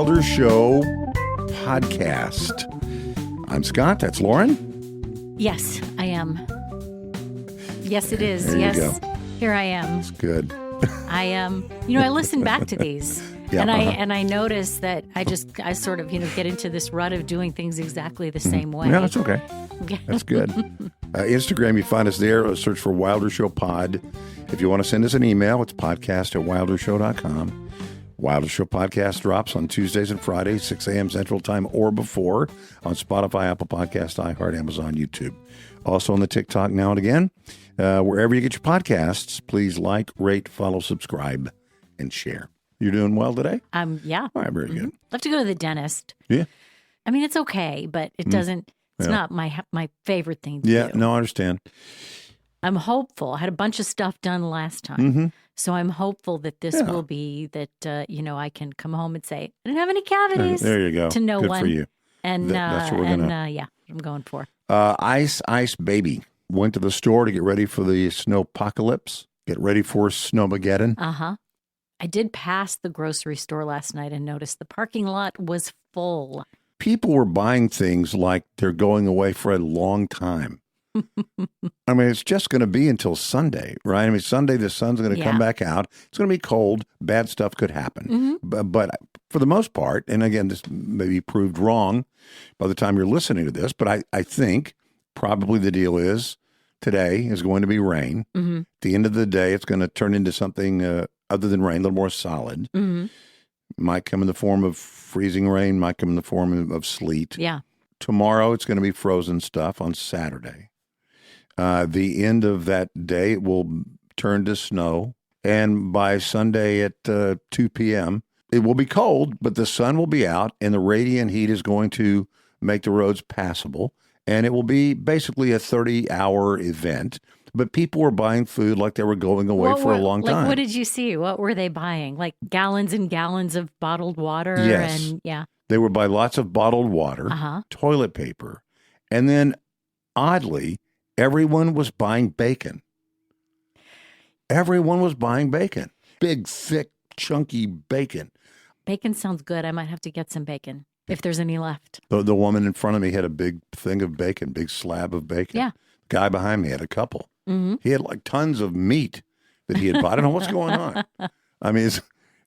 Wilder Show podcast. I'm Scott. That's Lauren. Yes, I am. Yes, it is. There yes, you go. Here I am. It's good. I am. I listen back to these, Yeah, and I notice that I sort of get into this rut of doing things exactly the same way. No, that's okay. That's good. Instagram, you find us there. Search for Wilder Show Pod. If you want to send us an email, it's podcast@wildershow.com. Wilder Show podcast drops on Tuesdays and Fridays, 6 a.m. Central Time or before on Spotify, Apple Podcasts, iHeart, Amazon, YouTube. Also on the TikTok now and again. Wherever you get your podcasts, please like, rate, follow, subscribe, and share. You're doing well today? Yeah. All right, very good. I have to go to the dentist. Yeah. I mean, it's okay, but it doesn't. It's not my favorite thing to do. Yeah, no, I understand. I'm hopeful. I had a bunch of stuff done last time. So I'm hopeful that this will be that, I can come home and say, I didn't have any cavities. There you go. To no Good one. for you. And that's what we're gonna. I'm going for. Ice Baby went to the store to get ready for the snowpocalypse. Get ready for snowmageddon. Uh-huh. I did pass the grocery store last night and noticed the parking lot was full. People were buying things like they're going away for a long time. I mean, it's just going to be until Sunday, right? I mean, Sunday, the sun's going to come back out. It's going to be cold. Bad stuff could happen. But for the most part, and again, this may be proved wrong by the time you're listening to this, but I think probably the deal is today is going to be rain. At the end of the day, it's going to turn into something other than rain, a little more solid. Might come in the form of freezing rain, might come in the form of sleet. Yeah. Tomorrow, it's going to be frozen stuff on Saturday. The end of that day, it will turn to snow. And by Sunday at 2 p.m., it will be cold, but the sun will be out and the radiant heat is going to make the roads passable. And it will be basically a 30-hour event. But people were buying food like they were going away for a long time. Like, what did you see? What were they buying? Like gallons and gallons of bottled water? Yes. And, yeah. They would buy lots of bottled water, toilet paper, and then, oddly, everyone was buying bacon. Everyone was buying bacon. Big, thick, chunky bacon. Bacon sounds good. I might have to get some bacon if there's any left. The woman in front of me had a big thing of bacon, big slab of bacon. Yeah. The guy behind me had a couple. He had like tons of meat that he had bought. I don't know what's going on. I mean, it's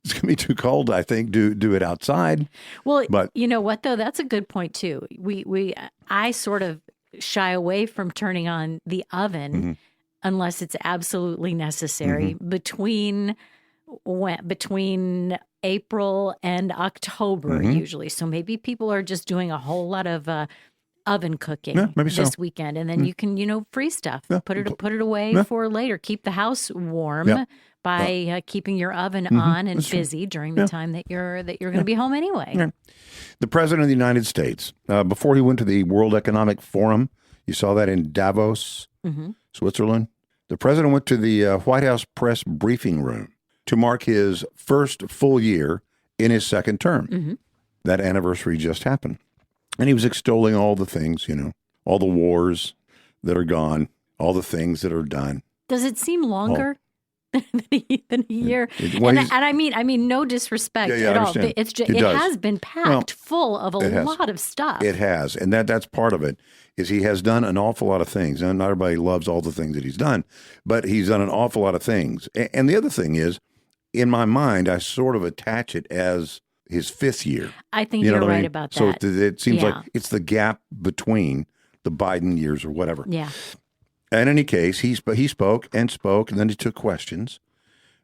going to be too cold, I think, do it outside. Well, but you know what, though? That's a good point, too. I sort of shy away from turning on the oven unless it's absolutely necessary between April and October, usually. So maybe people are just doing a whole lot of oven cooking this weekend. And then you can, freeze stuff, put it away for later. Keep the house warm. By keeping your oven on and busy during the time that you're going to be home anyway. Yeah. The President of the United States, before he went to the World Economic Forum, you saw that in Davos, Switzerland. The President went to the White House press briefing room to mark his first full year in his second term. That anniversary just happened. And he was extolling all the things, all the wars that are gone, all the things that are done. Does it seem longer? Than a year, and I mean, no disrespect at all. It's just it has been packed full of a lot of stuff. It has, and that's part of it. Is he has done an awful lot of things, and not everybody loves all the things that he's done, but he's done an awful lot of things. And the other thing is, in my mind, I sort of attach it as his fifth year. I think you're right about that. So it seems like it's the gap between the Biden years or whatever. Yeah. In any case, he spoke, and then he took questions.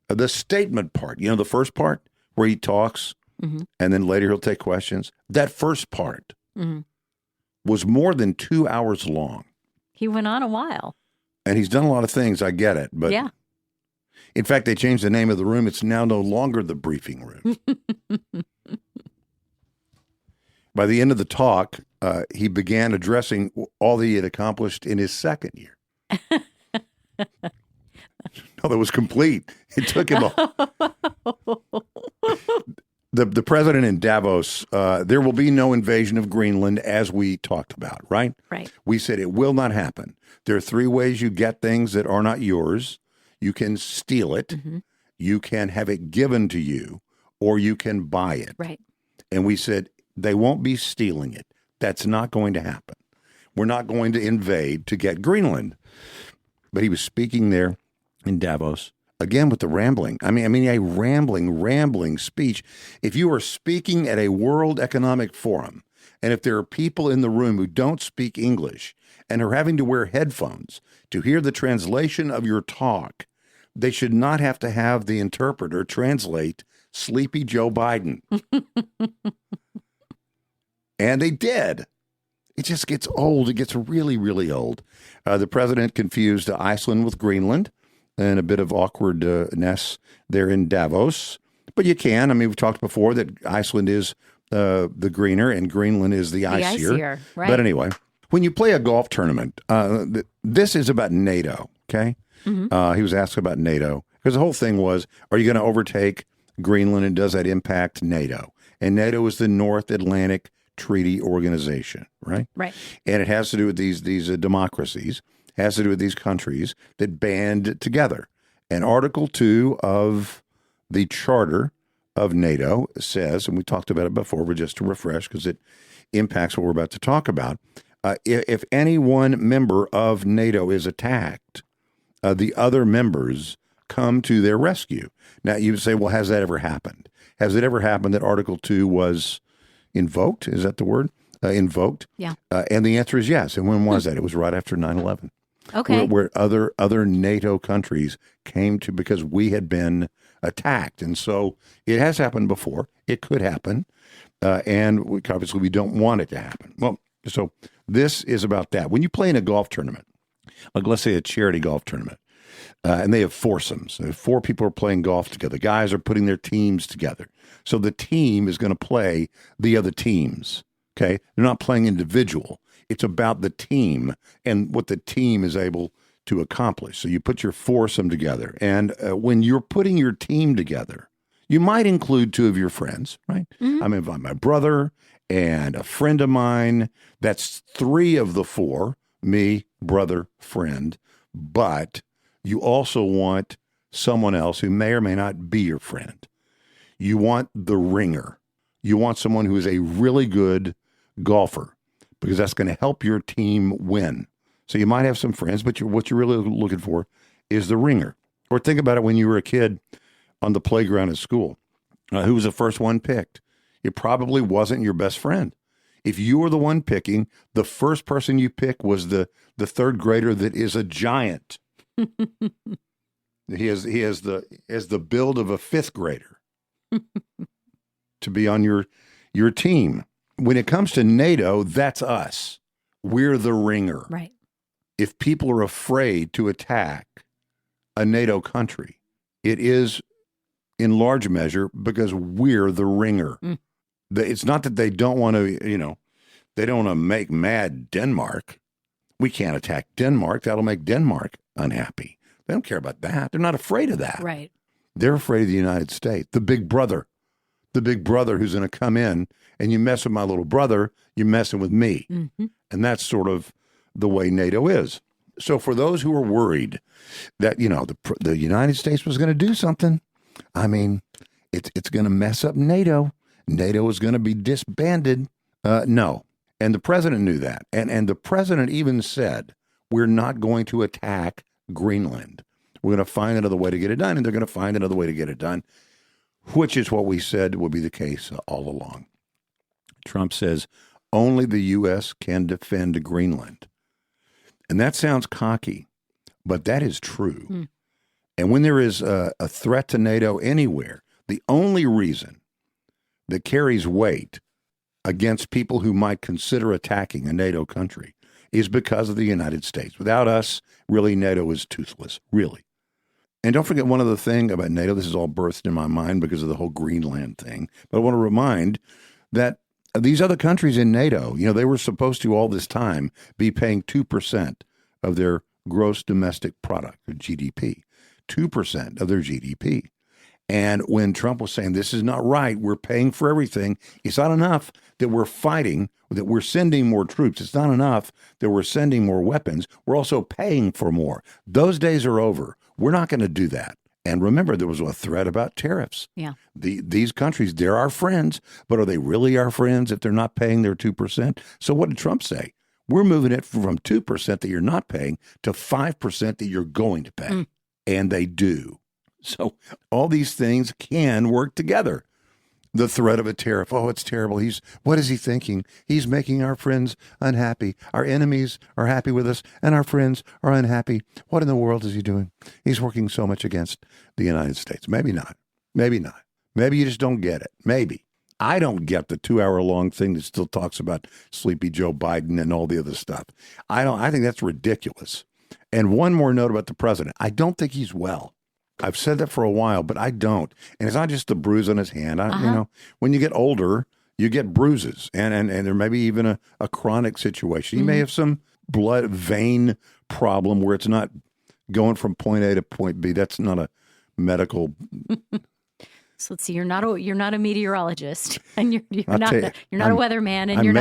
The statement part, the first part where he talks, and then later he'll take questions. That first part was more than 2 hours long. He went on a while. And he's done a lot of things, I get it. But in fact, they changed the name of the room. It's now no longer the briefing room. By the end of the talk, he began addressing all that he had accomplished in his second year. No, that was complete. It took him the president in Davos, there will be no invasion of Greenland, as we talked about, right? Right. We said it will not happen. There are three ways you get things that are not yours. You can steal it, you can have it given to you, or you can buy it. Right. And we said, they won't be stealing it. That's not going to happen. We're not going to invade to get Greenland. But he was speaking there in Davos, again with the rambling. I mean, a rambling speech. If you are speaking at a World Economic Forum, and if there are people in the room who don't speak English and are having to wear headphones to hear the translation of your talk, they should not have to have the interpreter translate Sleepy Joe Biden. And they did. It just gets old. It gets really, really old. The president confused Iceland with Greenland and a bit of awkwardness there in Davos. But you can. I mean, we've talked before that Iceland is the greener and Greenland is the icier. Right. But anyway, when you play a golf tournament, this is about NATO, okay? Mm-hmm. He was asked about NATO because the whole thing was, are you going to overtake Greenland and does that impact NATO? And NATO is the North Atlantic Treaty Organization, right? Right. And it has to do with these democracies, has to do with these countries that band together. And Article 2 of the Charter of NATO says, and we talked about it before, but just to refresh because it impacts what we're about to talk about, if any one member of NATO is attacked, the other members come to their rescue. Now, you would say, well, has that ever happened? Has it ever happened that Article 2 was invoked? Is that the word? Invoked? Yeah. And the answer is yes. And when was that? It was right after 9/11. Okay. Where other NATO countries came to because we had been attacked. And so it has happened before. It could happen. And obviously we don't want it to happen. Well, so this is about that. When you play in a golf tournament, like let's say a charity golf tournament, and they have foursomes. 4 people are playing golf together. Guys are putting their teams together. So the team is going to play the other teams, okay? They're not playing individual. It's about the team and what the team is able to accomplish. So you put your foursome together. And when you're putting your team together, you might include 2 of your friends, right? Mm-hmm. I mean, my brother and a friend of mine. That's 3 of the 4, me, brother, friend. But you also want someone else who may or may not be your friend. You want the ringer. You want someone who is a really good golfer because that's going to help your team win. So you might have some friends, but what you're really looking for is the ringer. Or think about it when you were a kid on the playground at school. Who was the first one picked? It probably wasn't your best friend. If you were the one picking, the first person you pick was the 3rd grader that is a giant. He has the build of a 5th grader to be on your team. When it comes to NATO, that's us. We're the ringer. Right. If people are afraid to attack a NATO country, it is in large measure because we're the ringer. Mm. It's not that they don't want to, they don't want to make mad Denmark. We can't attack Denmark. That'll make Denmark unhappy. They don't care about that. They're not afraid of that. Right. They're afraid of the United States, the big brother who's going to come in, and you mess with my little brother, you're messing with me. Mm-hmm. And that's sort of the way NATO is. So for those who are worried that, the United States was going to do something, I mean, it's going to mess up NATO. NATO is going to be disbanded. No. And the president knew that. And the president even said, we're not going to attack Greenland. We're going to find another way to get it done, and they're going to find another way to get it done, which is what we said would be the case all along. Trump says only the U.S. can defend Greenland. And that sounds cocky, but that is true. Hmm. And when there is a threat to NATO anywhere, the only reason that carries weight against people who might consider attacking a NATO country is because of the United States. Without us, really, NATO is toothless, really. And don't forget one other thing about NATO. This is all birthed in my mind because of the whole Greenland thing. But I want to remind that these other countries in NATO, they were supposed to all this time be paying 2% of their gross domestic product, or GDP, 2% of their GDP. And when Trump was saying, this is not right, we're paying for everything, it's not enough that we're fighting, that we're sending more troops. It's not enough that we're sending more weapons. We're also paying for more. Those days are over. We're not going to do that. And remember, there was a threat about tariffs. Yeah. These countries, they're our friends, but are they really our friends if they're not paying their 2%? So what did Trump say? We're moving it from 2% that you're not paying to 5% that you're going to pay. And they do. So all these things can work together. The threat of a tariff. Oh, it's terrible. What is he thinking? He's making our friends unhappy. Our enemies are happy with us, and our friends are unhappy. What in the world is he doing? He's working so much against the United States. Maybe not. Maybe not. Maybe you just don't get it. Maybe. I don't get the 2-hour-long thing that still talks about sleepy Joe Biden and all the other stuff. I think that's ridiculous. And one more note about the president. I don't think he's well. I've said that for a while, but I don't. And it's not just the bruise on his hand. You know, when you get older, you get bruises, and there may be even a chronic situation. He may have some blood vein problem where it's not going from point A to point B. That's not a medical. So let's see. You're not a meteorologist, and you're not a weatherman, and you're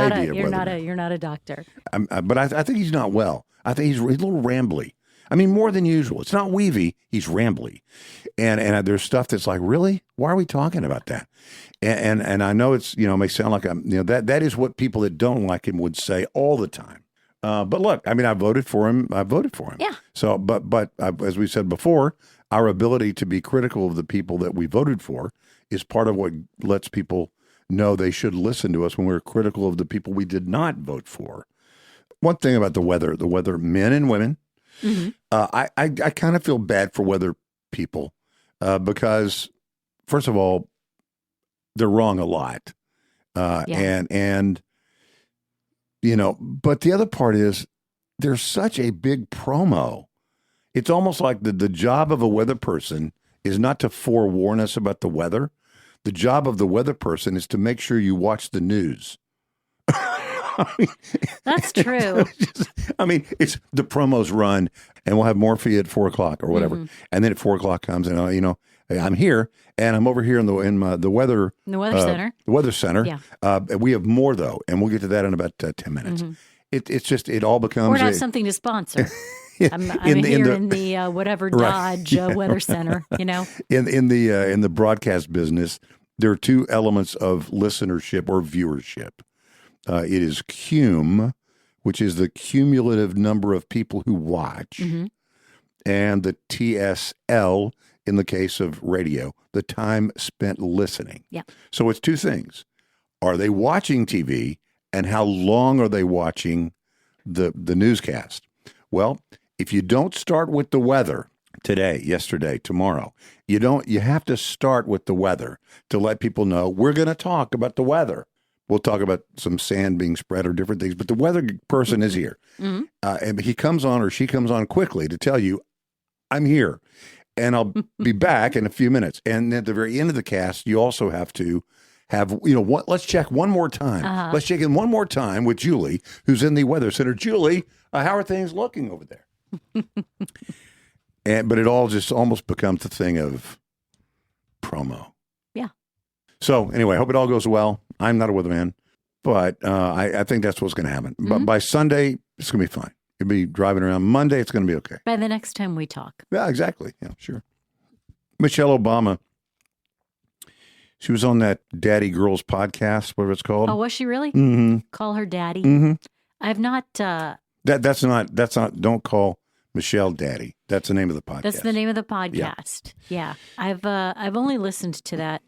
not a doctor. But I think he's not well. I think he's a little rambly. I mean, more than usual. It's not weavy. He's rambly. And there's stuff that's like, really? Why are we talking about that? And I know it's, may sound like that is what people that don't like him would say all the time. But look, I mean, I voted for him. Yeah. So, but as we said before, our ability to be critical of the people that we voted for is part of what lets people know they should listen to us when we're critical of the people we did not vote for. One thing about the weather, men and women, I kind of feel bad for weather people because, first of all, they're wrong a lot. And but the other part is there's such a big promo. It's almost like the job of a weather person is not to forewarn us about the weather. The job of the weather person is to make sure you watch the news. That's true. It's the promos run, and we'll have more for you at 4:00 or whatever. And then at 4:00 comes, and I'm here, and I'm over here in the weather center. The weather center. Yeah. We have more though, and we'll get to that in about 10 minutes. It's just it all becomes. Or have something to sponsor. I'm here in the whatever Dodge Weather Center. In the broadcast business, there are two elements of listenership or viewership. It is cum, which is the cumulative number of people who watch, and the TSL in the case of radio, the time spent listening. Yeah. So it's two things. Are they watching TV, and how long are they watching the newscast? Well, if you don't start with the weather today, yesterday, tomorrow, you have to start with the weather to let people know we're going to talk about the weather. We'll talk about some sand being spread or different things, but the weather person is here. And he comes on or she comes on quickly to tell you, I'm here and I'll be back in a few minutes. And at the very end of the cast, you also have to have, let's check one more time. Let's check in one more time with Julie, who's in the weather center. Julie, how are things looking over there? But it all just almost becomes a thing of promo. Yeah. So anyway, I hope it all goes well. I'm not a weatherman, but I think that's what's going to happen. But by Sunday, it's going to be fine. You'll be driving around. Monday, it's going to be okay. By the next time we talk. Yeah, exactly. Yeah, sure. Michelle Obama, she was on that Daddy Girls podcast, whatever it's called. Oh, was she really? Mm-hmm. Call her Daddy? Mm-hmm. I've not... That's not, don't call Michelle Daddy. That's the name of the podcast. That's the name of the podcast. Yeah. I've only listened to that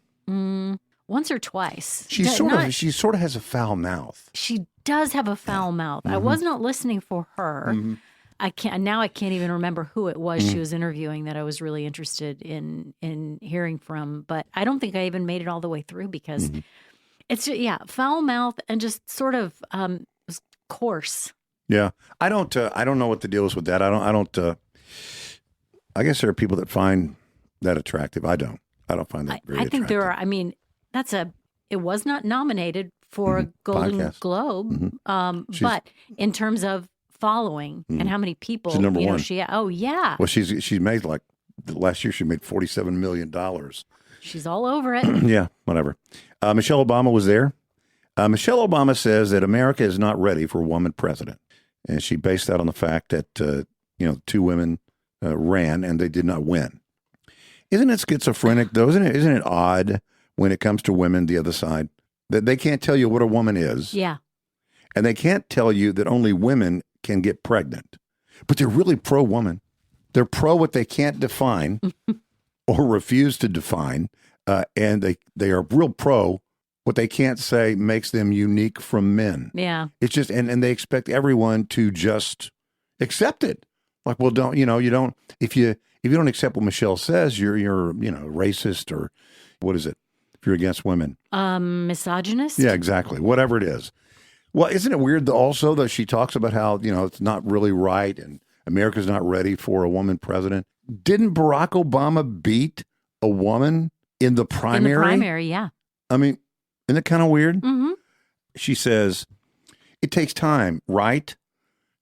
once or twice. She sort of has a foul mouth. She does have a foul mouth. I was not listening for her. I can't even remember who it was she was interviewing that I was really interested in hearing from, but I don't think I even made it all the way through because it's foul mouth and just sort of coarse. Yeah. I don't know what the deal is with that. I guess there are people that find that attractive. I don't find that very attractive. I think there are. I mean, it was not nominated for a Golden Globe. But in terms of following and how many people, she's number one. Well, she's made last year she made $47 million. She's all over it. Yeah, whatever. Michelle Obama was there. Michelle Obama says that America is not ready for a woman president. And she based that on the fact that, two women ran and they did not win. Isn't it schizophrenic, though? Isn't it odd when it comes to women, the other side, that they can't tell you what a woman is? Yeah. And they can't tell you that only women can get pregnant. But they're really pro-woman. They're pro what they can't define or refuse to define. And they are real pro what they can't say makes them unique from men. Yeah. It's just, and they expect everyone to just accept it. Like, well, if you don't accept what Michelle says, you're racist, or what is it? If you're against women. Misogynist? Yeah, exactly. Whatever it is. Well, isn't it weird also that she talks about how, it's not really right and America's not ready for a woman president? Didn't Barack Obama beat a woman in the primary? In the primary, yeah. I mean, isn't it kind of weird? Mm-hmm. She says, it takes time, right?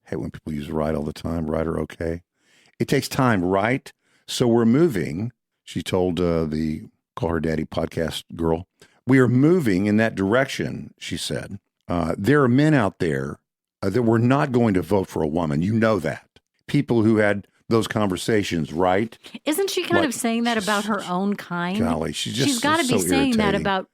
Hey, when people use right all the time, right or okay. It takes time, right? So we're moving, she told the Call Her Daddy podcast girl. We are moving in that direction, she said. There are men out there that were not going to vote for a woman. You know that. People who had those conversations, right? Isn't she kind of saying that about her own kind? Golly, she's got to be saying that about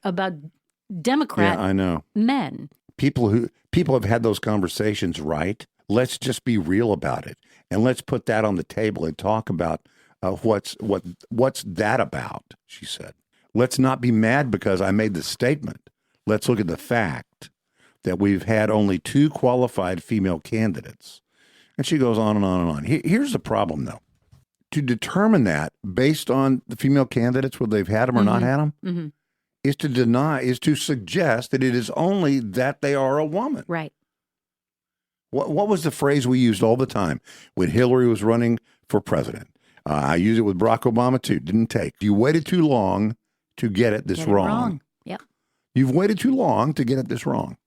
Democrat men. People have had those conversations, right? Let's just be real about it. And let's put that on the table and talk about what's that about, she said. Let's not be mad because I made the statement. Let's look at the fact that we've had only 2 qualified female candidates. And she goes on and on and on. Here's the problem, though. To determine that based on the female candidates, whether they've had them or not had them, is to suggest that it is only that they are a woman. Right. What was the phrase we used all the time when Hillary was running for president? I used it with Barack Obama, too. Didn't take. You waited too long to get it wrong. Yep. You've waited too long to get it this wrong.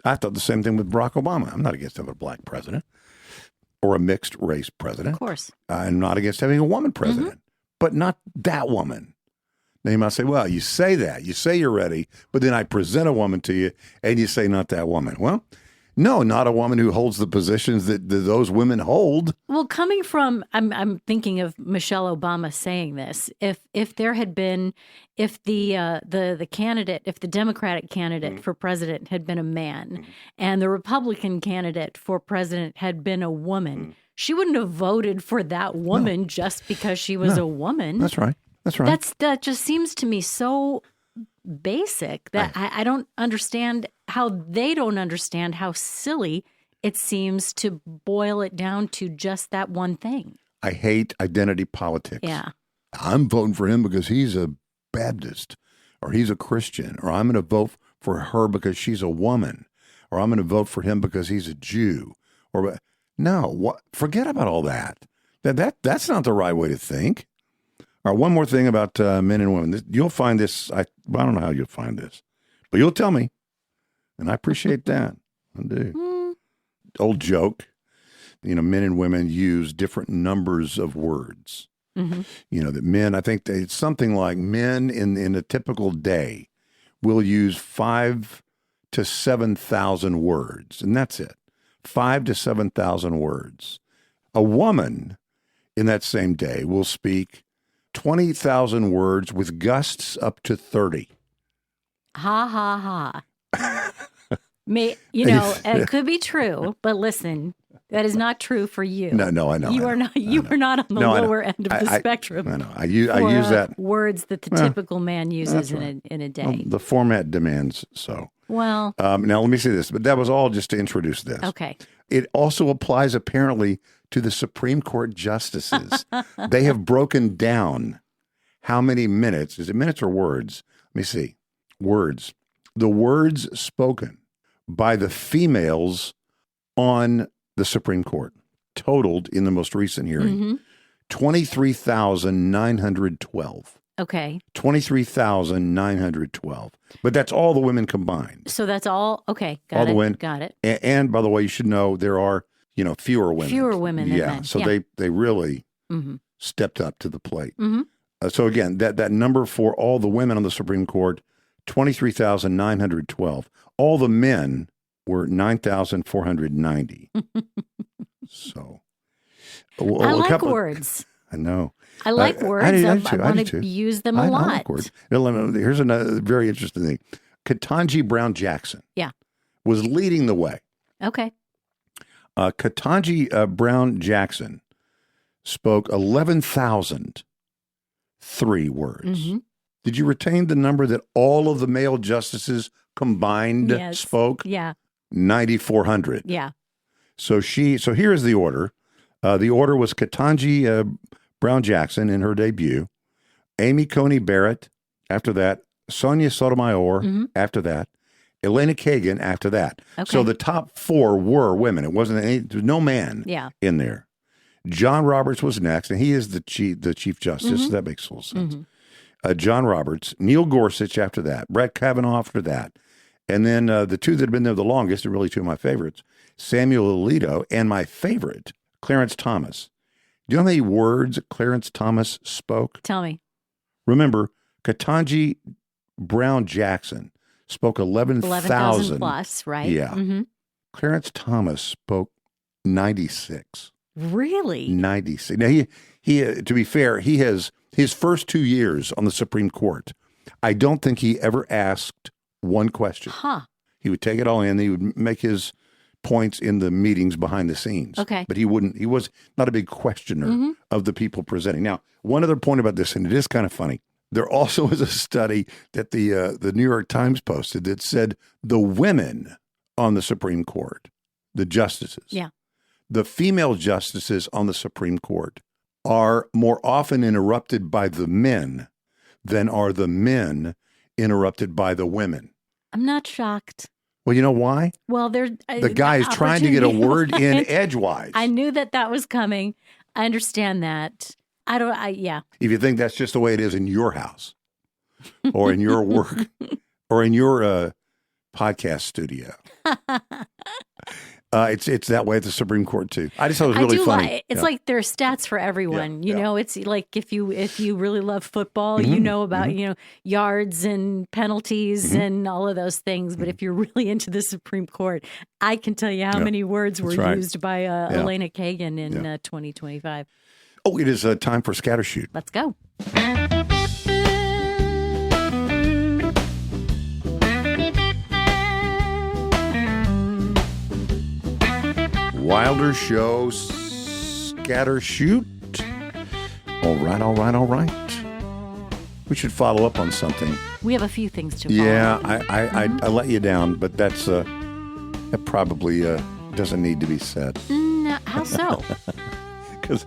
I thought the same thing with Barack Obama. I'm not against having a black president or a mixed race president. Of course. I'm not against having a woman president, but not that woman. Now you might say, well, you say that. You say you're ready, but then I present a woman to you and you say not that woman. Well, no, not a woman who holds the positions that those women hold. Well, coming from, I'm thinking of Michelle Obama saying this. If there had been, if the candidate, if the Democratic candidate for president had been a man, and the Republican candidate for president had been a woman, she wouldn't have voted for that woman just because she was a woman. That's right. That's right. That just seems to me so basic that I don't understand how they don't understand how silly it seems to boil it down to just that one thing. I hate identity politics. Yeah. I'm voting for him because he's a Baptist or he's a Christian, or I'm going to vote for her because she's a woman, or I'm going to vote for him because he's a Jew. Or no, forget about all that. That's not the right way to think. All right, one more thing about men and women. You'll find this. I don't know how you'll find this, but you'll tell me, and I appreciate that. I do. Old joke. Men and women use different numbers of words. That men. I think it's something like men in a typical day will use 5,000 to 7,000 words, and that's it. 5,000 to 7,000 words. A woman in that same day will speak 20,000 words with gusts up to 30. Ha, ha, ha. It could be true, but listen, that is not true for you. No, I know. You are not. You are not on the lower end of the spectrum. I know. I use that words that the typical man uses in a day. Well, the format demands so. Well, now let me say this, but that was all just to introduce this. Okay. It also applies apparently to the Supreme Court justices. They have broken down how many minutes, is it minutes or words? Let me see. Words. The words spoken by the females on the Supreme Court totaled in the most recent hearing 23,912. Okay. 23,912. But that's all the women combined. So that's all. Okay. Got all it. The women. Got it. And by the way, you should know there are, fewer women. Fewer women than men. So they really stepped up to the plate. So again, that number for all the women on the Supreme Court, 23,912. All the men were 9,490. So. I like words. I know. I like words. I want to use them a lot. I like words. Here's another very interesting thing. Ketanji Brown Jackson was leading the way. Okay. Ketanji Brown Jackson spoke 11,003 words. Mm-hmm. Did you retain the number that all of the male justices combined spoke? Yeah. 9,400. Yeah. So here's the order. The order was Ketanji Brown Jackson in her debut, Amy Coney Barrett after that, Sonia Sotomayor after that, Elena Kagan after that. Okay. So the top 4 were women. It wasn't there was no man in there. John Roberts was next, and he is the Chief Justice. So that makes full sense. John Roberts, Neil Gorsuch after that, Brett Kavanaugh after that. And then the 2 that have been there the longest, and really 2 of my favorites, Samuel Alito and my favorite, Clarence Thomas. Do you know how many words Clarence Thomas spoke? Tell me. Remember, Ketanji Brown Jackson spoke 11,000 plus, right? Yeah. Mm-hmm. Clarence Thomas spoke 96. Really? 96. Now, he to be fair, he has his first 2 years on the Supreme Court. I don't think he ever asked one question. Huh. He would take it all in. He would make his points in the meetings behind the scenes. Okay. But he was not a big questioner of the people presenting. Now, one other point about this, and it is kind of funny. There also was a study that the New York Times posted that said the women on the Supreme Court, the justices, the female justices on the Supreme Court are more often interrupted by the men than are the men interrupted by the women. I'm not shocked. Well, you know why? Well, the guy is trying to get a word in edgewise. I knew that was coming. I understand that. If you think that's just the way it is in your house or in your work or in your podcast studio. It's that way at the Supreme Court too. I just thought it was really funny. It's like there are stats for everyone. You know, it's like if you really love football, you know about yards and penalties and all of those things. But if you're really into the Supreme Court, I can tell you how many words were used by Elena Kagan in 2025. Oh, it is time for Scattershoot. Let's go. Wilder Show Scattershoot. All right. We should follow up on something. We have a few things to follow up. I let you down, but that probably doesn't need to be said. How so? Because,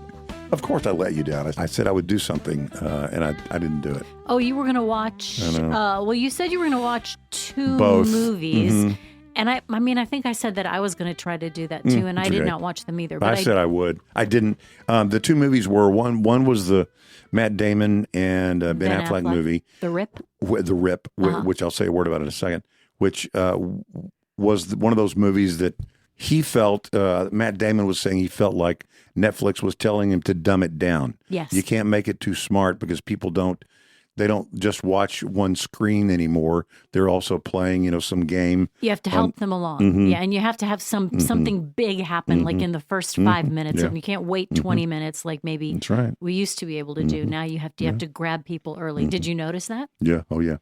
of course, I let you down. I said I would do something, and I didn't do it. Oh, you were going to watch... well, you said you were going to watch 2 Both. Movies. Mm-hmm. And I think I said that I was going to try to do that too, and I did not watch them either. But I said I would. I didn't. The 2 movies were one was the Matt Damon and Ben Affleck movie, The Rip. Which I'll say a word about in a second. Which was one of those movies that he felt. Matt Damon was saying he felt like Netflix was telling him to dumb it down. Yes, you can't make it too smart because people don't. They don't just watch one screen anymore. They're also playing, some game. You have to help them along. Yeah, and you have to have something big happen, like in the first 5 minutes, and you can't wait 20 minutes like maybe That's right. we used to be able to do. Now you have to grab people early. Did you notice that? Yeah. Oh, yeah.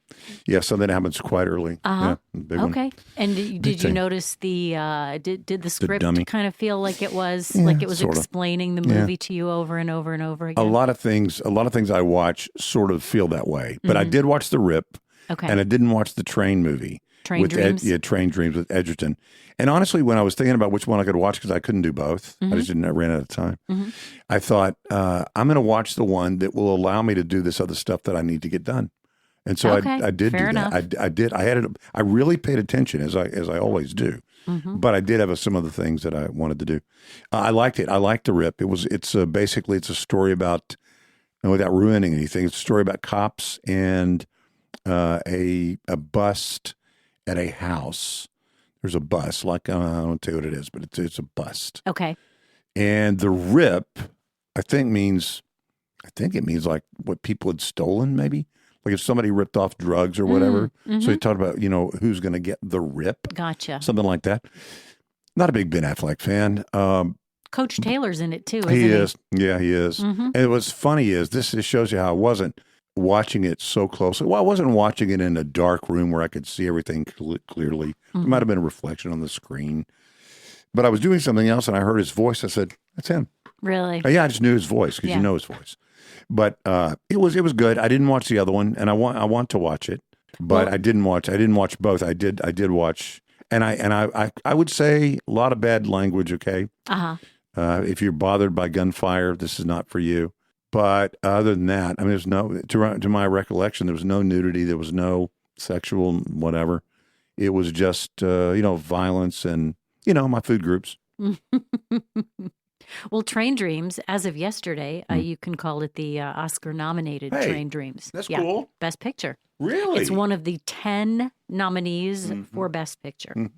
Yeah, something happens quite early. Yeah, okay. And did you notice did the script kind of feel like it was explaining the movie to you over and over and over again? A lot of things I watch sort of feel that way. But I did watch The Rip. Okay. And I didn't watch the Train movie. Train Dreams? Train Dreams with Edgerton. And honestly, when I was thinking about which one I could watch, because I couldn't do both, I just ran out of time, I thought, I'm going to watch the one that will allow me to do this other stuff that I need to get done. And so I did do that. I did. I really paid attention, as I always do. But I did have some other things that I wanted to do. I liked it. I liked The Rip. It's basically a story about, without ruining anything, it's a story about cops and a bust at a house. There's a bust, I don't tell you what it is, but it's a bust. Okay. And the rip, I think it means like what people had stolen, maybe. Like if somebody ripped off drugs or whatever. So he talked about, who's going to get the rip. Gotcha. Something like that. Not a big Ben Affleck fan. Coach Taylor's in it too, isn't he is. Yeah, he is. And what's funny is this shows you how I wasn't watching it so closely. Well, I wasn't watching it in a dark room where I could see everything clearly. It might have been a reflection on the screen. But I was doing something else and I heard his voice. I said, that's him. Really? Yeah, I just knew his voice because you know his voice. But it was good. I didn't watch the other one, and I want to watch it, but I didn't watch both. I did watch, and I would say a lot of bad language. Okay. If you're bothered by gunfire, this is not for you. But other than that, I mean, there's no to my recollection, there was no nudity, there was no sexual whatever. It was just violence and my food groups. Well, Train Dreams, as of yesterday, you can call it the Oscar-nominated Train Dreams. That's cool. Best Picture. Really? It's one of the 10 nominees for Best Picture.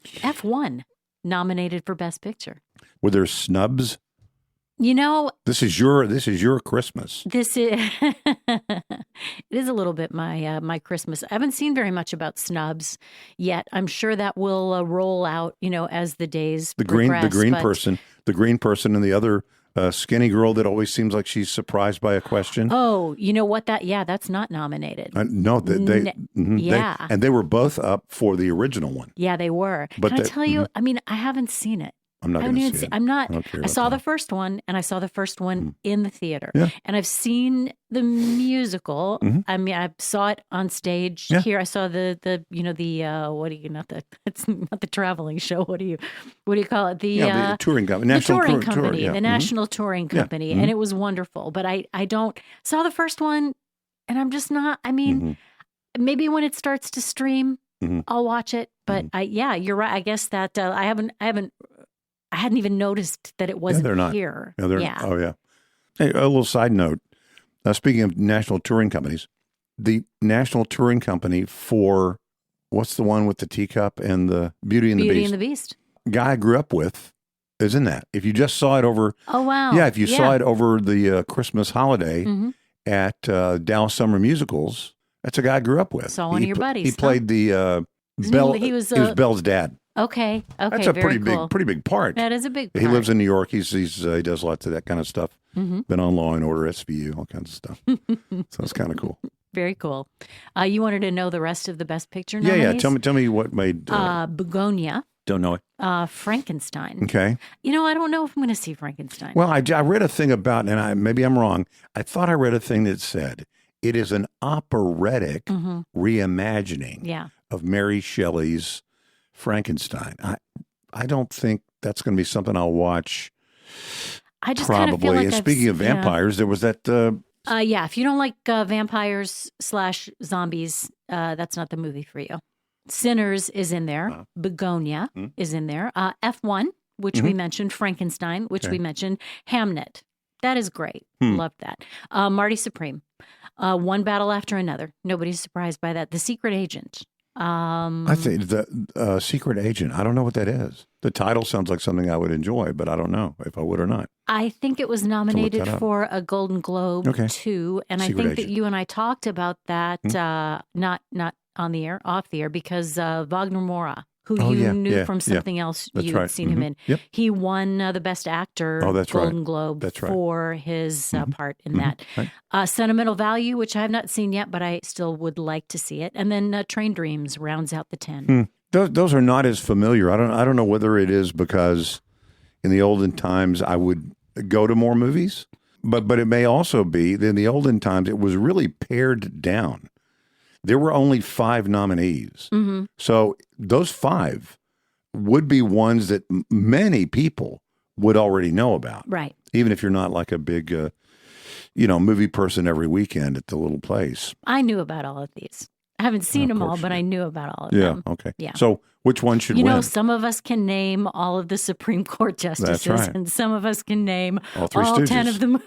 F1 nominated for Best Picture. Were there snubs? This is your Christmas. This is it is a little bit my Christmas. I haven't seen very much about snubs yet. I'm sure that will roll out, as the days progress. The green person, and the other skinny girl that always seems like she's surprised by a question. Oh, you know what? That's not nominated. No, they were both up for the original one. Yeah, they were. But can I tell you? I mean, I haven't seen it. I'm not going to see it. I'm not. I saw the first one, and I saw the first one in the theater. Yeah. And I've seen the musical. I mean, I saw it on stage here. I saw the it's not the traveling show. What do you call it? The touring company, the National Touring Company, and it was wonderful. But I don't saw the first one, and I'm just not. I mean, maybe when it starts to stream, I'll watch it. But you're right. I guess that I hadn't even noticed that it wasn't here. Yeah. Oh, yeah. Hey, a little side note. Speaking of national touring companies, the national touring company for what's the one with the teacup and the Beauty and the Beast? Guy I grew up with is in that. If you just saw it over. Oh, wow. Yeah, if you saw it over the Christmas holiday at Dallas Summer Musicals, that's a guy I grew up with. So one of your buddies. He played the Belle. He was Belle's dad. Okay. That's a pretty big part. That is a big part. He lives in New York. He does lots of that kind of stuff. Been on Law and Order, SVU, all kinds of stuff. So it's kind of cool. Very cool. You wanted to know the rest of the Best Picture nominees? Yeah. Tell me what made Begonia. Don't know it. Frankenstein. Okay. I don't know if I'm going to see Frankenstein. Well, I read a thing about, and maybe I'm wrong. I thought I read a thing that said it is an operatic reimagining of Mary Shelley's Frankenstein. I don't think that's going to be something I'll watch. I just probably. Kind of feel like and speaking of vampires, there was that. If you don't like vampires / zombies, that's not the movie for you. Sinners is in there. Begonia is in there. F1, which we mentioned. Frankenstein, which we mentioned. Hamnet. That is great. Loved that. Marty Supreme. One Battle After Another. Nobody's surprised by that. The Secret Agent. I think the Secret Agent. I don't know what that is. The title sounds like something I would enjoy, but I don't know if I would or not. I think it was nominated for a Golden Globe too, and I think that you and I talked about that. Not on the air, off the air, because Wagner Moura, who you knew from something else you'd seen him in. Yep. He won the Best Actor Golden Globe for his part in that. Right. Sentimental Value, which I have not seen yet, but I still would like to see it. And then Train Dreams rounds out the 10. Those are not as familiar. I don't know whether it is because in the olden times I would go to more movies, but it may also be that in the olden times it was really pared down. There were only 5 nominees. So those 5 would be ones that many people would already know about. Right. Even if you're not like a big, movie person every weekend at the little place. I knew about all of these. I haven't seen them all, but I knew about all of them. Okay. Yeah. So which one should win? Some of us can name all of the Supreme Court justices, and some of us can name all 10 of them,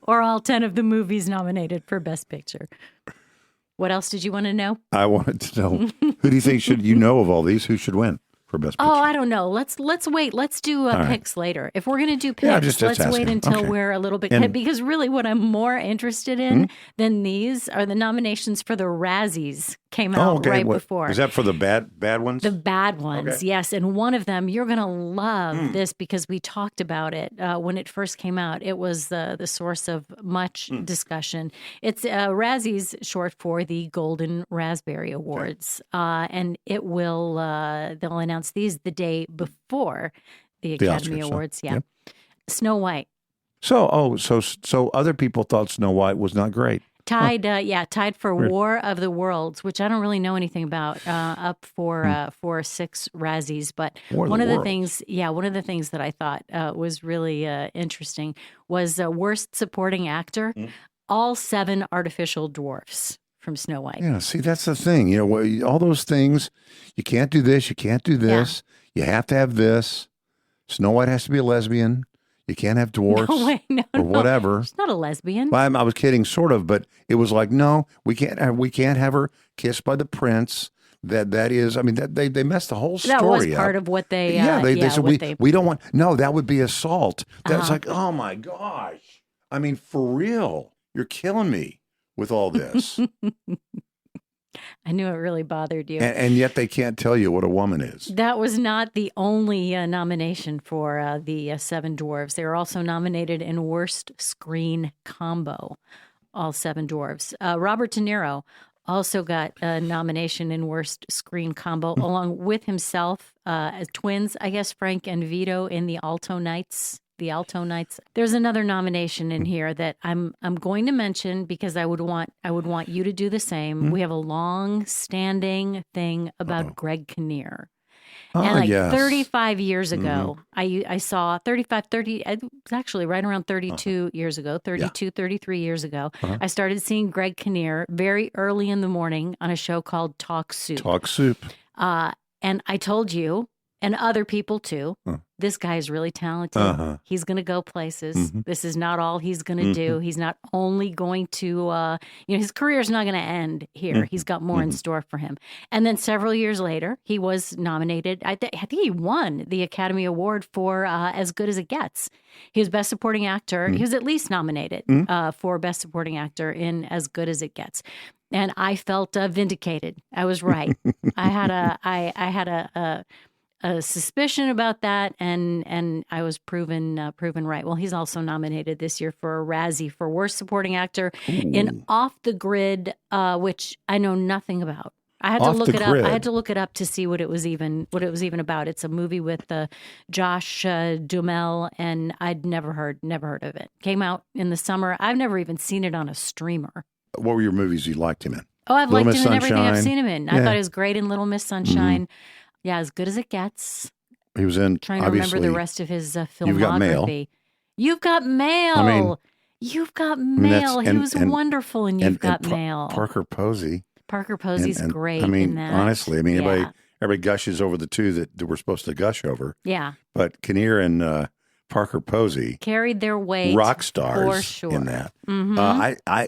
or all 10 of the movies nominated for Best Picture. What else did you want to know? I wanted to know, who do you think of all these, who should win for Best Picture? Oh, I don't know. Let's wait. Let's do picks later. If we're going to do picks, let's wait until we're a little bit, because really what I'm more interested in than these are the nominations for the Razzies came out before. Is that for the bad ones? The bad ones, okay. yes. And one of them, you're going to love this because we talked about it when it first came out. It was the source of much discussion. It's Razzies, short for the Golden Raspberry Awards. And it will, they'll announce these the day before the Academy Oscars, Awards. Yeah. Snow White. So other people thought Snow White was not great. Tied for War of the Worlds, which I don't really know anything about. Up for 6 Razzies, but one of the things that I thought was really interesting was worst supporting actor. All 7 artificial dwarfs from Snow White. Yeah, see, that's the thing. You know, all those things. You can't do this. You can't do this. Yeah. You have to have this. Snow White has to be a lesbian. You can't have dwarfs or whatever. She's not a lesbian. I was kidding, sort of, but it was like, no, we can't have her kissed by the prince. That is, I mean, they messed the whole story up. That was part of what they. They said we don't want. No, that would be assault. That's like, oh my gosh. I mean, for real, you're killing me with all this. I knew it really bothered you. And yet they can't tell you what a woman is. That was not the only nomination for the 7 Dwarves. They were also nominated in Worst Screen Combo, all 7 Dwarves. Robert De Niro also got a nomination in Worst Screen Combo, along with himself as twins, I guess, Frank and Vito in The Alto Knights. The Alto Knights. There's another nomination in here that I'm going to mention because I would want you to do the same. We have a long-standing thing about Greg Kinnear. And 35 years ago, I saw 30, it was actually right around 32 years ago, 33 years ago, I started seeing Greg Kinnear very early in the morning on a show called Talk Soup. And I told you, and other people too, this guy is really talented. He's going to go places. This is not all he's going to do. He's not only going to, his career's not going to end here. He's got more in store for him. And then several years later, he was nominated. I think he won the Academy Award for As Good as It Gets. He was Best Supporting Actor. He was at least nominated for Best Supporting Actor in As Good as It Gets. And I felt vindicated. I was right. I had a suspicion about that, and I was proven right. Well, he's also nominated this year for a Razzie for Worst Supporting Actor in Off the Grid, which I know nothing about. I had to look it up. I had to look it up to see what it was even about. It's a movie with Josh Duhamel, and I'd never heard of it. Came out in the summer. I've never even seen it on a streamer. What were your movies you liked him in? Oh, I've liked him in everything I've seen him in. I thought he was great in Little Miss Sunshine. Yeah, As Good as It Gets. He was in, trying to remember the rest of his filmography. You've Got Mail. You've Got Mail. I mean, You've Got Mail. He was wonderful in You've Got Mail. Parker Posey. Parker Posey's great I mean, in that. honestly, everybody gushes over the two that we're supposed to gush over. Yeah. But Kinnear and Parker Posey carried their weight. Rock stars in that.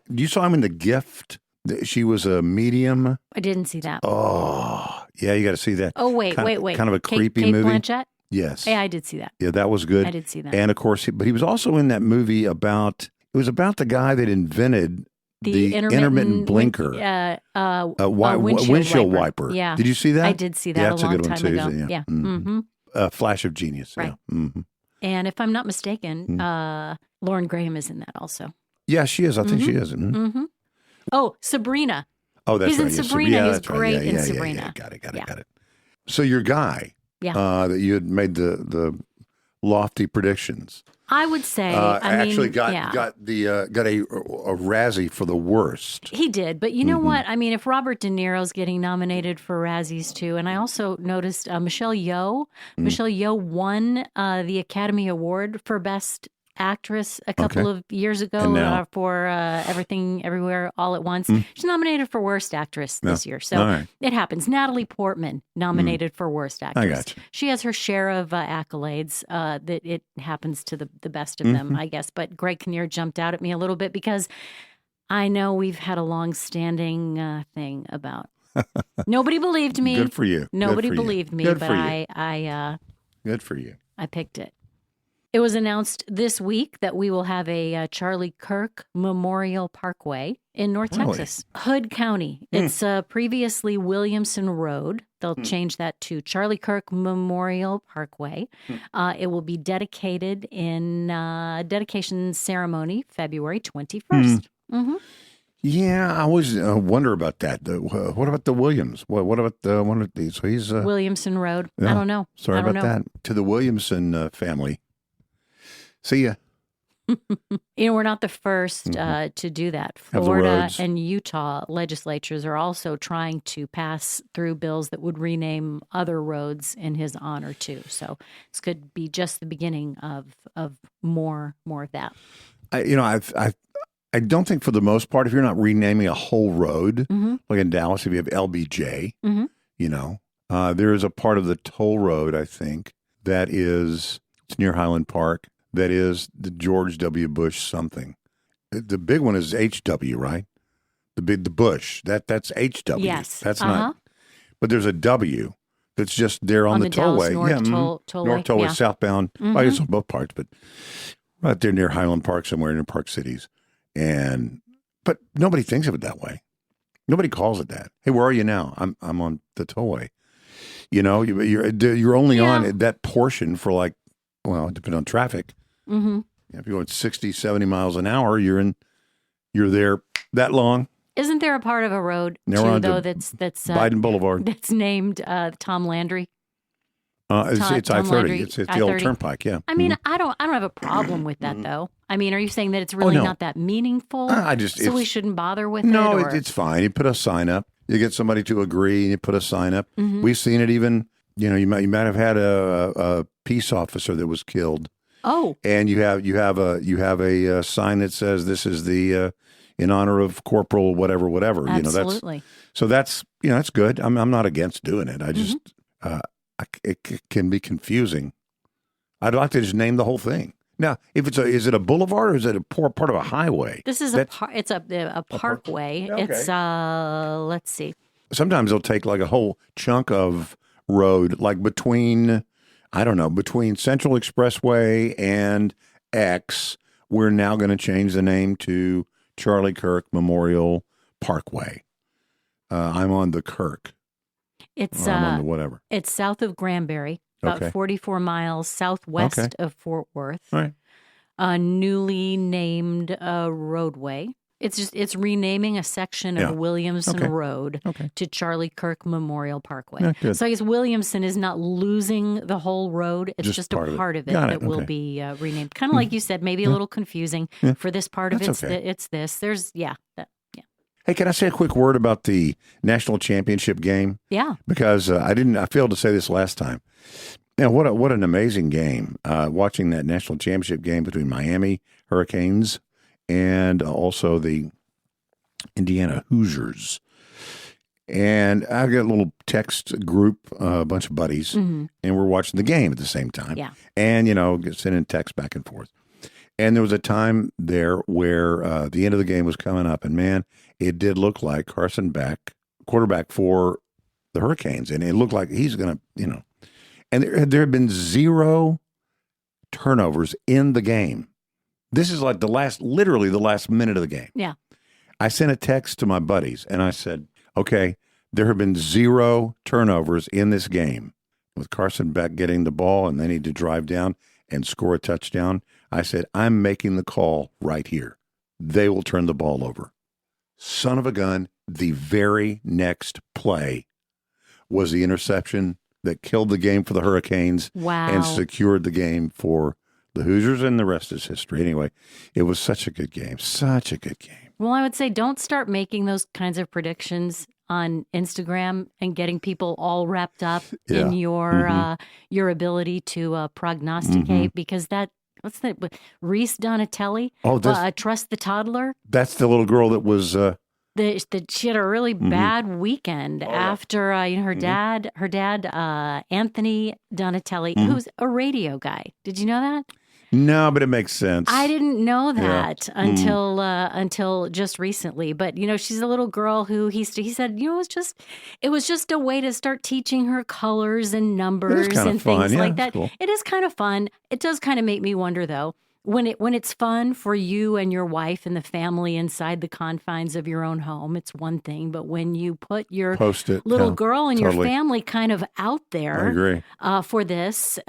You saw him in The Gift. She was a medium. I didn't see that. Oh, yeah, you got to see that. Oh, wait. Kind of a creepy Kate movie. Blanchett? Yes. Yeah, I did see that. Yeah, that was good. I did see that. And of course, but he was also in that movie about the guy that invented the intermittent blinker. Windshield wiper. Yeah. Did you see that? I did see that that's a long good one time too. ago. Yeah. Flash of Genius. Right. Yeah. And if I'm not mistaken, Lauren Graham is in that also. Yeah, she is. I think she is. Oh, Sabrina. Oh, that's He's right. in Sabrina. Yeah, He's great in Sabrina. Got it. So your guy, that you had made the lofty predictions. I would say, got a Razzie for the worst. He did, but you know what? I mean, if Robert De Niro's getting nominated for Razzies too, and I also noticed Michelle Yeoh. Michelle Yeoh won the Academy Award for Best Actress a couple of years ago for Everything Everywhere All at Once. She's nominated for Worst Actress this year. So it happens. Natalie Portman nominated for Worst Actress. I got you. She has her share of accolades that it happens to the best of them, I guess. But Greg Kinnear jumped out at me a little bit because I know we've had a long-standing thing about nobody believed me. Good for you. Nobody believed me, but I good for you. I picked it. It was announced this week that we will have a Charlie Kirk Memorial Parkway in North Texas, Hood County. It's previously Williamson Road. They'll change that to Charlie Kirk Memorial Parkway. It will be dedicated in dedication ceremony February 21st. Yeah, I always wonder about that. What about the Williams? What about one of these? So he's Williamson Road. Yeah, I don't know. Sorry about that. To the Williamson family. See ya. We're not the first to do that. Florida and Utah legislatures are also trying to pass through bills that would rename other roads in his honor too. So this could be just the beginning of more of that. I don't think for the most part, if you're not renaming a whole road, like in Dallas, if you have LBJ, there is a part of the toll road, I think, it's near Highland Park. That is the George W. Bush something. The big one is HW, right? The Bush. That's HW. Yes. That's not. But there's a W that's just there on the tollway. North Tollway, southbound. I guess on both parts, but right there near Highland Park somewhere in Park Cities. But nobody thinks of it that way. Nobody calls it that. Hey, where are you now? I'm on the tollway. You're only on that portion for depending on traffic. If you're going 60, 70 miles an hour, you're there that long. Isn't there a part of a road too, though, that's Biden Boulevard? That's named Tom Landry. It's I-30. It's the old turnpike. Yeah. I mean, I don't have a problem with that though. I mean, are you saying that it's really not that meaningful? So we shouldn't bother with it? No, it's fine. You put a sign up. You get somebody to agree, and you put a sign up. We've seen it even. You might have had a peace officer that was killed. Oh, and you have a sign that says this is the in honor of Corporal whatever. Absolutely. That's good. I'm not against doing it. I just it can be confusing. I'd like to just name the whole thing. Now, if is it a boulevard or is it a part of a highway? This is it's a parkway. Okay. It's let's see. Sometimes they'll take like a whole chunk of road, like between Central Expressway and X. We're now going to change the name to Charlie Kirk Memorial Parkway. I'm on the Kirk. It's I'm on the whatever. It's south of Granbury, about 44 miles southwest of Fort Worth. All right. A newly named roadway. It's renaming a section of Williamson Road to Charlie Kirk Memorial Parkway. Yeah, so I guess Williamson is not losing the whole road. It's just a part of it that will be renamed. Kind of like you said, maybe a little confusing. For this part of it, it's this. There's, Hey, can I say a quick word about the national championship game? Yeah. Because I failed to say this last time. Now, what an amazing game. Watching that national championship game between Miami Hurricanes and also the Indiana Hoosiers. And I've got a little text group, a bunch of buddies, and we're watching the game at the same time. Yeah. And, sending texts back and forth. And there was a time there where the end of the game was coming up, and man, it did look like Carson Beck, quarterback for the Hurricanes, and it looked like he's going to, and there had been 0 turnovers in the game. This is like literally the last minute of the game. Yeah. I sent a text to my buddies, and I said, okay, there have been 0 turnovers in this game. With Carson Beck getting the ball, and they need to drive down and score a touchdown. I said, I'm making the call right here. They will turn the ball over. Son of a gun, the very next play was the interception that killed the game for the Hurricanes and secured the game for the Hoosiers, and the rest is history. Anyway, it was such a good game. Such a good game. Well, I would say don't start making those kinds of predictions on Instagram and getting people all wrapped up in your ability to prognosticate because what's that? Reese Donatelli? Trust the Toddler? That's the little girl that was... she had a really bad weekend after her dad, Anthony Donatelli, who's a radio guy. Did you know that? No, but it makes sense. I didn't know that until just recently. But she's a little girl who he said, it was just a way to start teaching her colors and numbers and things like that. Cool. It is kind of fun. It does kind of make me wonder, though, when it's fun for you and your wife and the family inside the confines of your own home, it's one thing. But when you put your little girl and your family kind of out there, I agree. For this.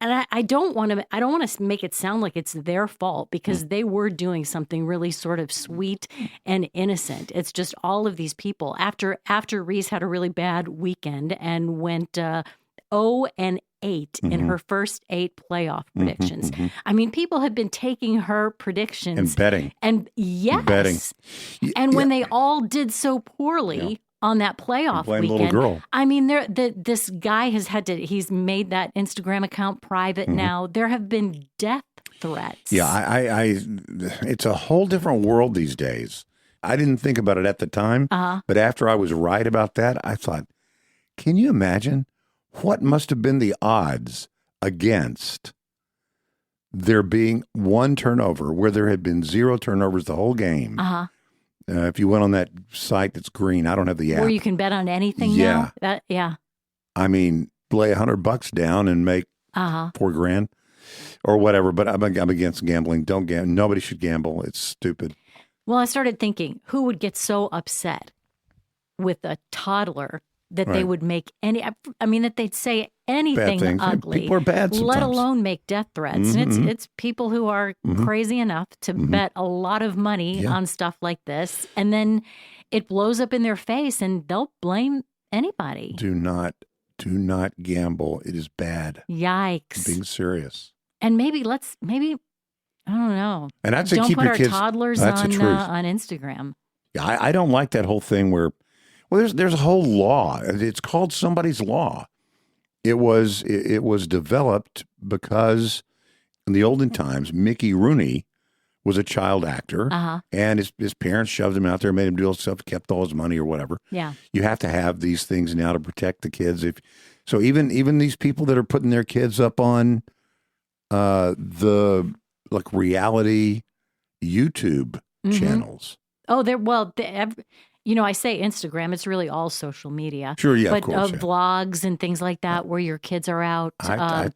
And I don't want to make it sound like it's their fault, because they were doing something really sort of sweet and innocent. It's just all of these people after Reese had a really bad weekend and went 0-8 in her first 8 playoff predictions. I mean, people have been taking her predictions and betting. And yes. Betting. And when they all did so poorly on that playoff weekend. Little girl. I mean, this guy he's made that Instagram account private now. There have been death threats. Yeah, it's a whole different world these days. I didn't think about it at the time, but after I was right about that, I thought, can you imagine what must have been the odds against there being one turnover where there had been 0 turnovers the whole game? If you went on that site that's green, I don't have the app. Where you can bet on anything now? I mean, lay $100 down and make $4,000 or whatever. But I'm against gambling. Don't gamble. Nobody should gamble. It's stupid. Well, I started thinking, who would get so upset with a toddler that they would make that they'd say anything ugly. People are bad sometimes. Let alone make death threats. And it's people who are crazy enough to bet a lot of money on stuff like this. And then it blows up in their face and they'll blame anybody. Do not gamble. It is bad. Yikes. I'm being serious. And maybe I don't know. And I'd say don't keep put your our kids, toddlers on Instagram. Yeah, I don't like that whole thing where, well, there's a whole law. It's called somebody's law. It was developed because in the olden times, Mickey Rooney was a child actor, and his parents shoved him out there, made him do all this stuff, kept all his money or whatever. Yeah, you have to have these things now to protect the kids. So even these people that are putting their kids up on the reality YouTube channels. Oh, I say Instagram. It's really all social media. Sure, yeah, but of course, vlogs and things like that, where your kids are out, stop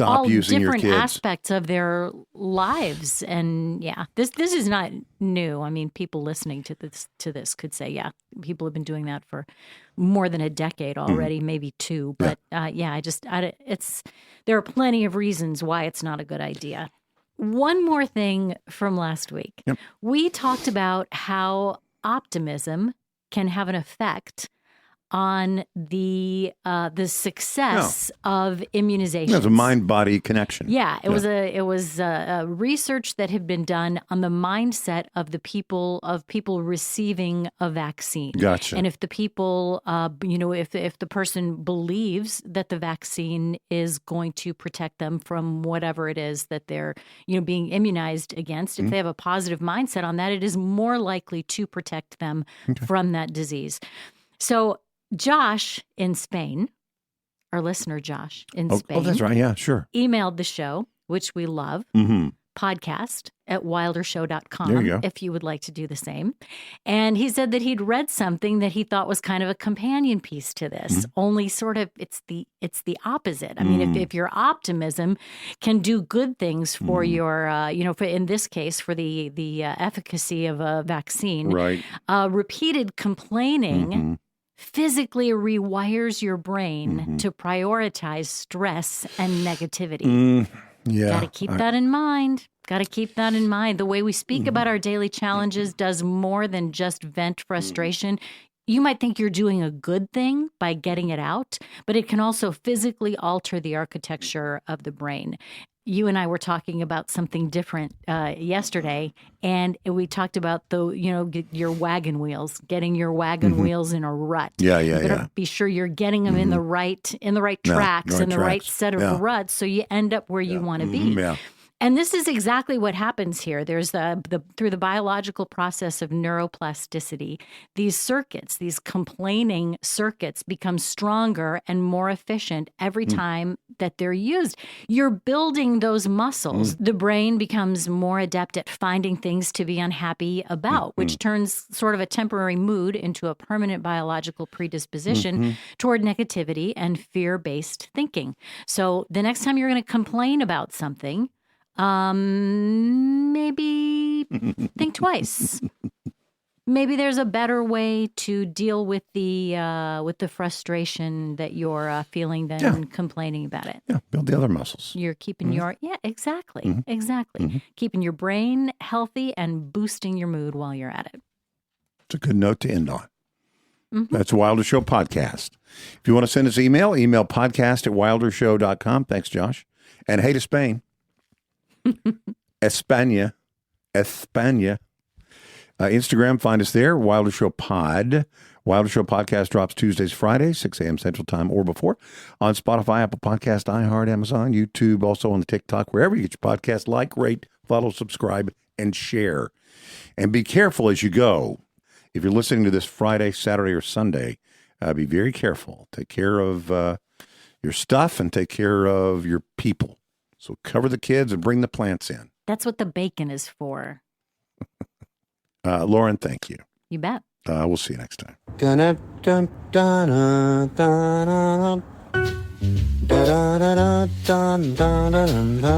all using different your kids. Aspects of their lives. And this is not new. I mean, people listening to this could say, people have been doing that for more than a decade already, maybe 2. But there are plenty of reasons why it's not a good idea. One more thing from last week. Yep. We talked about how optimism can have an effect on the success of immunizations. There's a mind-body connection. Yeah, it was a research that had been done on the mindset of the people receiving a vaccine. Gotcha. And if the people, if the person believes that the vaccine is going to protect them from whatever it is that they're being immunized against, if they have a positive mindset on that, it is more likely to protect them from that disease. So Josh in Spain, our listener Josh in Spain. Oh, that's right. Yeah, sure. Emailed the show, which we love, podcast at wildershow.com. There you go. If you would like to do the same. And he said that he'd read something that he thought was kind of a companion piece to this, only sort of it's the opposite. I mean, if your optimism can do good things for your, in this case, for the efficacy of a vaccine, right? Repeated complaining physically rewires your brain to prioritize stress and negativity. Got to keep that in mind. The way we speak about our daily challenges does more than just vent frustration. You might think you're doing a good thing by getting it out, but it can also physically alter the architecture of the brain. You and I were talking about something different yesterday, and we talked about your wagon wheels, getting your wagon wheels in a rut. You better be sure you're getting them in the right tracks, in the right set of ruts, so you end up where you want to be. And this is exactly what happens here. There's through the biological process of neuroplasticity, these circuits, these complaining circuits become stronger and more efficient every time that they're used. You're building those muscles. The brain becomes more adept at finding things to be unhappy about, which turns sort of a temporary mood into a permanent biological predisposition toward negativity and fear-based thinking. So the next time you're going to complain about something, maybe think twice. Maybe there's a better way to deal with the frustration that you're feeling than complaining about it. Yeah, build the other muscles. You're keeping exactly. Keeping your brain healthy and boosting your mood while you're at it. It's a good note to end on. That's Wilder Show Podcast. If you want to send us email podcast@wildershow.com. Thanks, Josh. And hey to Spain. España. Instagram, find us there, Wilder Show Pod. Wilder Show Podcast drops Tuesdays, Fridays, 6 a.m. Central Time or before, on Spotify, Apple Podcast, iHeart, Amazon, YouTube, also on the TikTok, wherever you get your podcast. Like, rate, follow, subscribe, and share. And be careful as you go. If you're listening to this Friday, Saturday, or Sunday, be very careful. Take care of your stuff and take care of your people. So cover the kids and bring the plants in. That's what the bacon is for. Lauren, thank you. You bet. We'll see you next time. Da da da da da da da da da da da da.